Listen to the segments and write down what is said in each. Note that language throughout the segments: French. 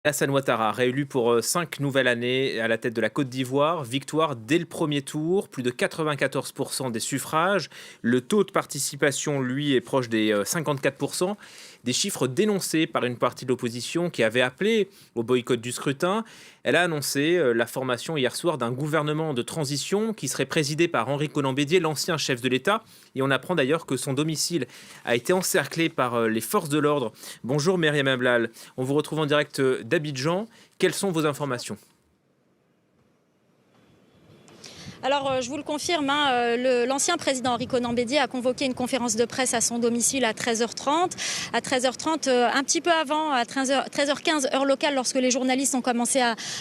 Hassan Ouattara, réélu pour 5 nouvelles années à la tête de la Côte d'Ivoire, victoire dès le premier tour, plus de 94% des suffrages. Le taux de participation, lui, est proche des 54%. Des chiffres dénoncés par une partie de l'opposition qui avait appelé au boycott du scrutin. Elle a annoncé la formation hier soir d'un gouvernement de transition qui serait présidé par Henri Konan Bédié, l'ancien chef de l'État. Et on apprend d'ailleurs que son domicile a été encerclé par les forces de l'ordre. Bonjour Myriam Ablal, on vous retrouve en direct d'Abidjan. Quelles sont vos informations ? Alors, je vous le confirme, l'ancien président Henri Konan Bédié a convoqué une conférence de presse à son domicile à 13h30. À 13h30, un petit peu avant, à 13h15, heure locale, lorsque les journalistes ont commencé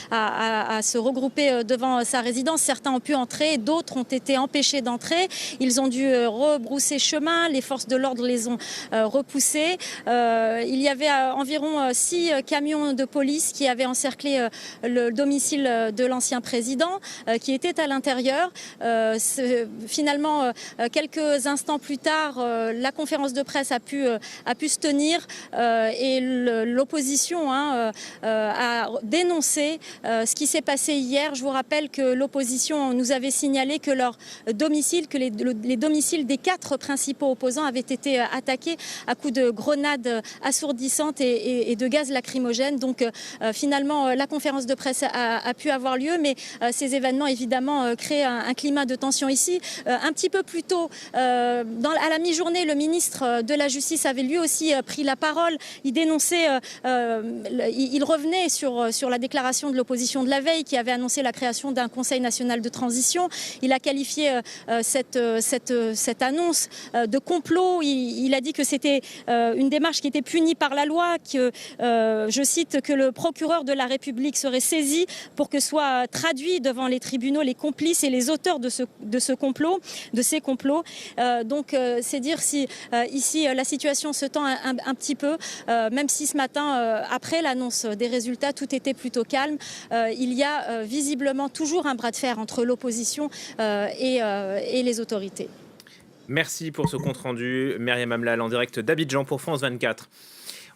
à se regrouper devant sa résidence, certains ont pu entrer, d'autres ont été empêchés d'entrer. Ils ont dû rebrousser chemin, les forces de l'ordre les ont repoussés. Il y avait environ 6 camions de police qui avaient encerclé le domicile de l'ancien président, qui était à l'intérieur. Finalement, quelques instants plus tard, la conférence de presse a pu se tenir et l'opposition a dénoncé ce qui s'est passé hier. Je vous rappelle que l'opposition nous avait signalé que leur domicile, que les domiciles des 4 principaux opposants avaient été attaqués à coups de grenades assourdissantes et de gaz lacrymogène. Donc finalement, la conférence de presse a pu avoir lieu, mais ces événements évidemment créent un climat de tension ici. Un petit peu plus tôt, à la mi-journée, le ministre de la Justice avait lui aussi pris la parole. Il dénonçait, il revenait sur la déclaration de l'opposition de la veille qui avait annoncé la création d'un Conseil national de transition. Il a qualifié cette annonce de complot. Il a dit que c'était une démarche qui était punie par la loi, que, je cite, que le procureur de la République serait saisi pour que soient traduits devant les tribunaux les complices et les auteurs de ces complots. Donc c'est dire si ici la situation se tend un petit peu, même si ce matin, après l'annonce des résultats, tout était plutôt calme. Il y a visiblement toujours un bras de fer entre l'opposition et les autorités. Merci pour ce compte rendu, Myriam Ablal, en direct d'Abidjan pour France 24.